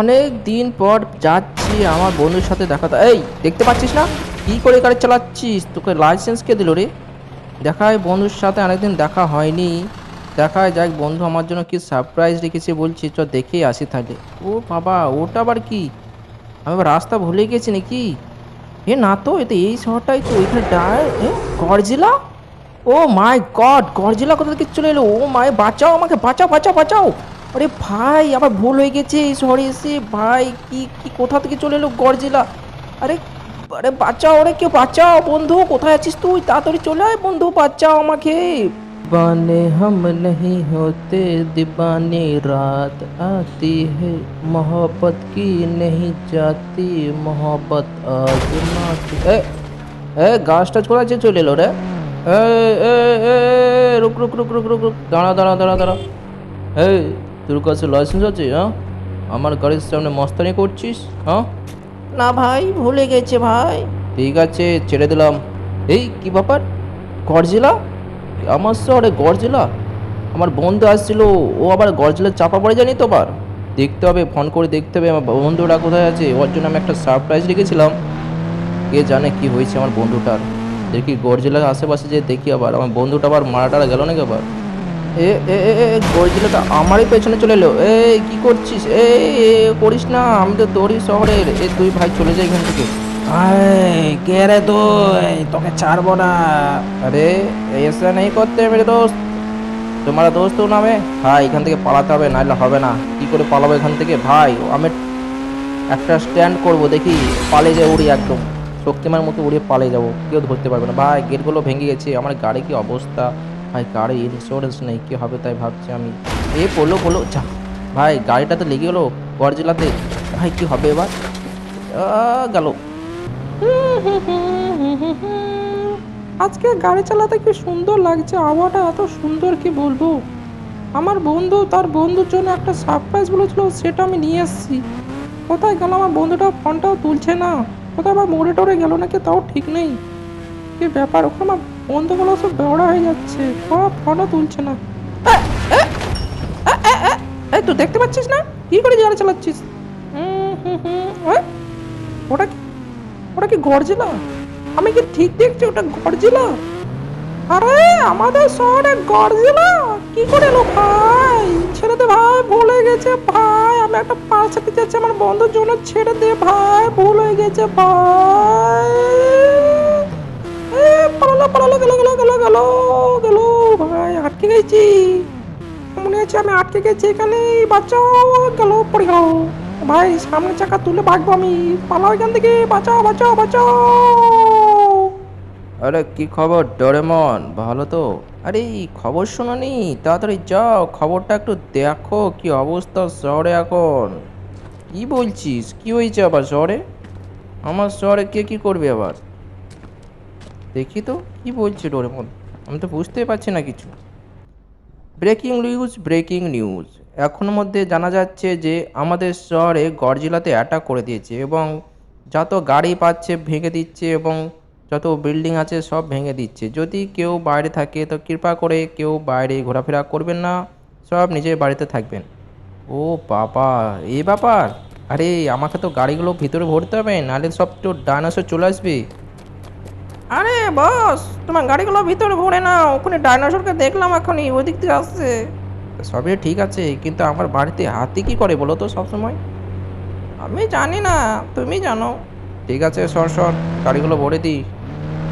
অনেক দিন পর যাচ্ছি আমার বন্ধুর সাথে এই দেখতে পাচ্ছিস না কি করে গাড়ি চালাচ্ছিস? তোকে লাইসেন্স কে দিল রে? দেখায় বন্ধুর সাথে অনেকদিন দেখা হয়নি। দেখায় যাক বন্ধু আমার জন্য কি সারপ্রাইজ রেখেছে, বলছি চ দেখেই আসি তাহলে। ও বাবা, ওটা আবার কি? আমি আবার রাস্তা ভুলে গেছি নাকি? এ না তো, এ তো এই শহরটাই তো, এখানে গডজিলা। ও মাই গড, গডজিলা কোথা থেকে চলে এলো? ও মাই, বাঁচাও আমাকে, বাঁচাও বাঁচাও বাঁচাও! আরে ভাই, আবার ভুল হয়ে গেছে এই শহরে এসে ভাই। কি কি কোথা থেকে চলে এলো গডজিলা? আরে, আরে বাঁচাও, আরে কেউ বাঁচাও! বন্ধু কোথায় আছিস তুই? তাড়াতাড়ি চলে আয় বন্ধু, বাঁচাও আমাকে। दीवाने हम नहीं होते, दीवानी रात आती है, मोहब्बत की नहीं जाती, मोहब्बत आजमाती। এ গাছটা ছোড়াচ্ছে চলে এলো রে। এ এ এ রুক রুক রুক রুক রুক রুক, দাঁড়া দাঁড়া দাঁড়া দাঁড়া। এই, তোর কাছে লাইসেন্স আছে? হ্যাঁ, আমার গাড়ির সামনে মস্তানি করছিস? হ্যাঁ, না ভাই, ভুলে গেছে ভাই। ঠিক আছে, ছেড়ে দিলাম। এই কি ব্যাপার, গডজিলা আমার শহরে? গডজিলা, আমার বন্ধু আসছিল, ও আবার গডজিলা চাপা পড়ে জানি তো। আবার দেখতে হবে, ফোন করে দেখতে হবে আমার বন্ধুটা কোথায় আছে। ওর জন্য আমি একটা সারপ্রাইজ রেখেছিলাম। কে জানে কি হয়েছে আমার বন্ধুটার। দেখি গডজিলার আশেপাশে যে দেখি আবার আমার বন্ধুটা আবার মারা টারা গেল নাকি আবার। এ এ এ এ, গডজিলাটা আমারই পেছনে চলে এলো। কি করছিস? করিস না, আমি তো তোরই শহরের। তুই ভাই চলে যাই এখান থেকে। কে রে তুই? তোকে ছাড়বো না। আরে, ऐसा नहीं করতে মেরে দোস্ত। তোমার দোস্ত নামে ভাই, এখান থেকে পালাতে হবে, নাহলে হবে না। কি করে পালাবো এখান থেকে ভাই? আমি একটা স্ট্যান্ড করব, দেখি পালিয়ে যাই, উড়ি একদম শক্তিমান মতো উড়িয়ে পালিয়ে যাবো, কেউ ধরতে পারবে না ভাই। গেটগুলো ভেঙে গেছে, আমার গাড়ি কি অবস্থা ভাই! গাড়ি ইন্স্যুরেন্স নেই, কি হবে তাই ভাবছি আমি। পড়লো পড়লো, যা ভাই, গাড়িটাতে লেগে গেলো গরজিলাতে। ভাই কি হবে এবার? গেল। আজকে গাড়ি চালাতে কি সুন্দর লাগছে, আবহাওয়াটা এত সুন্দর কি বলবো। আমার বন্ধু তার বন্ধুর জন্য একটা সারপ্রাইজ বলেছিল, সেটা আমি নিয়ে এসেছি। কোথায় গেল আমার বন্ধুটা? ফোনটাও তুলছে না। কোথায় আবার মোড়ে টোড়ে গেল নাকি তাও ঠিক নেই। কি ব্যাপার, ওখানে আমার বন্ধুগুলো সব বেওড়া হয়ে যাচ্ছে, ফোনও তুলছে না। এ, এ, এ, এ, এ, এই তুই দেখতে পাচ্ছিস না কি করে গাড়ি চালাচ্ছিস? ওই, ওটা কি, ওটা কি গর্জিলা? আমি কি ঠিক দেখছি ওটা গর্জিলা? আরে, আমাদের শহরে গডজিলা কি করে এলো ভাই? ছেড়ে দে ভাই, ভুল হয়ে গেছে ভাই। আমি একটা পার্সেল দিতে যাচ্ছি আমার বন্ধুর জন্য, ছেড়ে দে ভাই, ভুল হয়ে গেছে ভাই। পালালো পালালো, গেল গেল গেল গেল গেল ভাই, আটকে গেছি। মনে হচ্ছে আমি আটকে গেছি এখানে। বাঁচাও, গেল, পড়ে গেল ভাই। সামনের চাকা তুলে ভাগবো আমি। পালাও এখান থেকে, বাঁচাও বাঁচাও বাঁচাও। আরে কি খবর ডোরেমন, ভালো তো? আরে খবর শোনোনি? তাড়াতাড়ি যাও, খবরটা একটু দেখো, কি অবস্থা শহরে এখন। কি বলছিস, কি হয়েছে আবার শহরে? আমার শহরে কে কি করবে আবার? দেখি তো কি বলছে ডোরেমন, আমি তো বুঝতেই পারছি না কিছু। Breaking news, breaking news. এখন মধ্যে জানা যাচ্ছে যে আমাদের শহরে গডজিলাতে অ্যাটাক করে দিয়েছে এবং যত গাড়ি পাচ্ছে ভেঙে দিচ্ছে এবং যত বিল্ডিং আছে সব ভেঙে দিচ্ছে। যদি কেউ বাইরে থাকে তো কৃপা করে কেউ বাইরে ঘোরাফেরা করবেন না, সব নিজের বাড়িতে থাকবেন। ও বাবা, এই ব্যাপার! আরে আমাকে তো গাড়িগুলো ভিতরে ভরতে হবে, নাহলে সব তো ডাইনোসর চলে আসবে। আরে বস, তোমার গাড়িগুলো ভিতরে ভরে না, ওখানে ডাইনোসরকে দেখলাম এখনই, ওই দিক দিয়ে আসছে। সবই ঠিক আছে, কিন্তু আমার বাড়িতে হাতি কি করে বলো তো সবসময়? আমি জানি না, তুমি জানো। ঠিক আছে, সর সর, গাড়িগুলো ভরে দিই,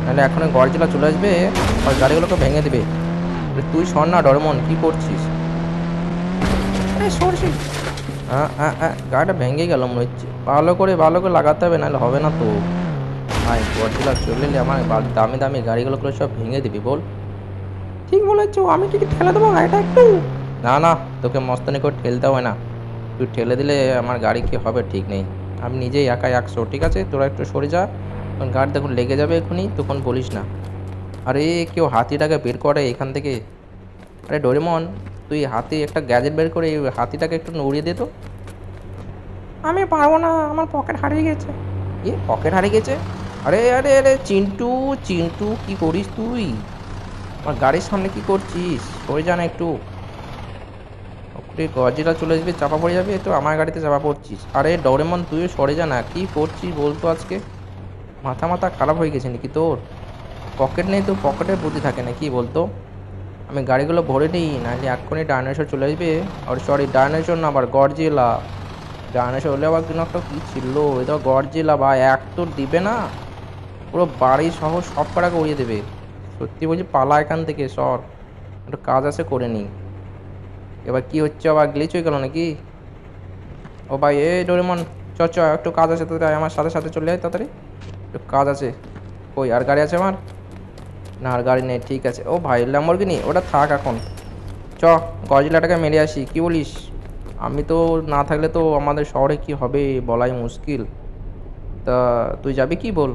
নাহলে এখনই গডজিলা চলে আসবে আর গাড়িগুলোকে ভেঙে দিবে। তুই সর না ডরমন, কি করছিস? আরে সরছি। হ্যাঁ হ্যাঁ হ্যাঁ, গাড়িটা ভেঙে গেল মনে হচ্ছে। ভালো করে লাগাতে হবে, নাহলে হবে না তো ভাই। গডজিলা চলে এলে আমার দামি দামি গাড়িগুলো সব ভেঙে দিবি বল। ঠিক বলেছো, আমি কি ঠেলে দেবো গাড়িটা একটু? না না, তোকে মস্তানি করে ঠেলতে হয় না। তুই ঠেলে দিলে আমার গাড়ি কি হবে ঠিক নেই। আমি নিজেই একাই 100। ঠিক আছে, তোরা একটু সরে যা, তখন গাড়ি তখন লেগে যাবে এখনই, তখন বলিস না। আরে কেউ হাতিটাকে বের করে এখান থেকে। আরে ডোরেমন, তুই হাতি একটা গ্যাজেট বের করে এই হাতিটাকে একটু উড়িয়ে দে তো। আমি পারবো না, আমার পকেট হারিয়ে গেছে। পকেট হারিয়ে গেছে? আরে আরে আরে চিন্টু, চিন্টু কি করিস তুই? আমার গাড়ির সামনে কি করছিস? সরে যা না একটু। তুই গজিরা চলে আসবে, চাপা পড়ে যাবে, তো আমার গাড়িতে চাপা পড়ছিস। আরে ডোরেমন তুইও সরে যা না, কি করছিস বলতো আজকে? মাথা মাথা খারাপ হয়ে গেছে নাকি তোর? পকেট নেই তো পকেটে বুদ্ধি থাকে না কি বলতো? আমি গাড়িগুলো ভরে নিই, নাহলে এক্ষুনি ডাইনোসর চলে আসবে। আর সরি, ডাইনোসর না, আবার গডজিলা। ডাইনোসর হলে আবার কিন্তু একটা কী ছিল, এটা গডজিলা ভাই, এক তো দিবে না, পুরো বাড়ি সহ সব কটাকে উড়িয়ে দেবে। সত্যি বলছি, পালা এখান থেকে সর, একটু কাজ আছে করে নিই। এবার কি হচ্ছে, আবার গ্লিচ হয়ে গেল নাকি? ও ভাই, এ ডোরেমন, চ চ, একটু কাজ আছে তাড়াতাড়ি আমার সাথে সাথে চলে যায় তাড়াতাড়ি, একটু কাজ আছে। কই আর গাড়ি আছে আমার? না আর গাড়ি নেই, ঠিক আছে। ও ভাই, ল্যাম্বরগিনি ওটা থাক এখন। চ, গজিলাটাকে মেরে আসি, কি বলিস? আমি তো না থাকলে তো আমাদের শহরে কি হবে বলাই মুশকিল। তা তুই যাবি কি বল?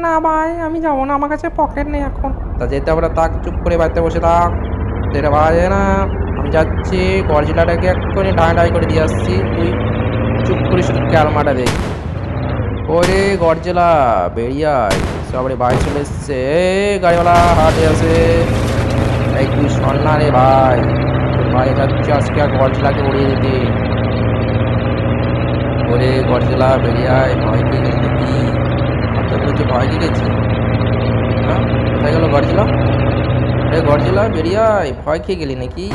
না ভাই, আমি যাবো না, আমার কাছে পকেট নেই এখন। তা যেতে হবে না, থাক, চুপ করে বাড়িতে বসে থাক। যেটা ভাই না, আমি যাচ্ছি, গজিলাটাকে এক্ষুনি ঢাই ঢাই করে দিয়ে আসছি। তুই চুপ করে শুধু ক্যালমাটা দেখ। ওরে গরজেলা, বেরিয়ে আয়, সবাই ভাই চলে এসছে। এ গাড়িওয়ালা হাটে আছে, এই তুই সন্না রে ভাই, তোর ভাই যাচ্ছে আজকে আর গরজেলাকে উড়িয়ে দিতে। ওরে গরজেলা, বেরিয়ে আয়, ভয় কি গেলি নাকি? আমার তো বলছে ভয় কি গেছে। হ্যাঁ, কোথায় গেল গরজেলা? আরে গরজেলা, বেরিয়ে আয়, ভয় খেয়ে গেলি নাকি?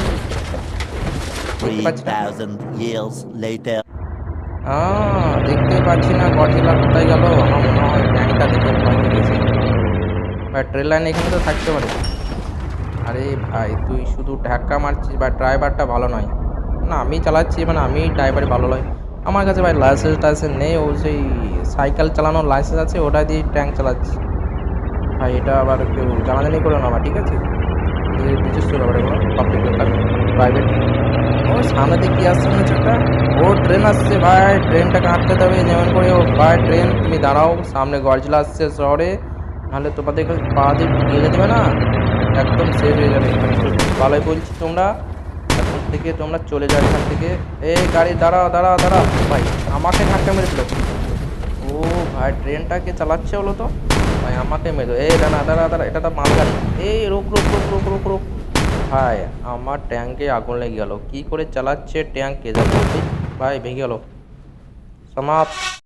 দেখতে পাচ্ছি না, 3,000 years later. দেখতে পাচ্ছি না গরজেলা কোথায় গেল। আমার মনে হয় ট্যাঙ্কটা দেখে ভয় খেয়ে গেছে। বা ট্রেন লাইন এখানে তো থাকতে পারে। আরে ভাই, তুই শুধু ধাক্কা মারছিস, বা ড্রাইভারটা ভালো নয়। না, আমি চালাচ্ছি, মানে আমি ড্রাইভার ভালো নয়। আমার কাছে ভাই লাইসেন্স টাইসেন্স নেই, ও সেই সাইকেল চালানোর লাইসেন্স আছে, ওটা দিয়ে ট্যাঙ্ক চালাচ্ছি। ভাই এটা আবার কেউ জানাজানি করে না আমার, ঠিক আছে? নিজস্ব ব্যাপার এগুলো, পাবলিক ব্যাপার, প্রাইভেট। ও সামনে দিয়ে কি আসছে মনে হচ্ছে একটা, ও ট্রেন আসছে ভাই, ট্রেনটাকে আটকাতে হবে যেমন করে ও। ভাই ট্রেন, তুমি দাঁড়াও, সামনে গরজিলা আসছে শহরে, নাহলে তোমাদের পা দিয়ে গেলে দেবে না, একদম শেষ হয়ে যাবে। ভালোই বলছি, তোমরা এখন থেকে তোমরা চলে যাও এখান থেকে। এই গাড়ি দাঁড়াও দাঁড়াও দাঁড়াও ভাই, আমাকে ধাক্কা মেরেছিল। ও ভাই, ট্রেনটাকে চালাচ্ছে হলো তো ভাই, আমাকে মেরে, এই দাঁড়া দাঁড়া দাঁড়া, এটা তো মাল গাড়ি। এই রুক রুক রুক রুক রুক রুক। ভাই আমার ট্যাঙ্কে আগুন লেগে গেল, কি করে চালাচ্ছে ট্যাঙ্ক কে জানে। ভাই ভেঙে গেল, সমাপ্ত।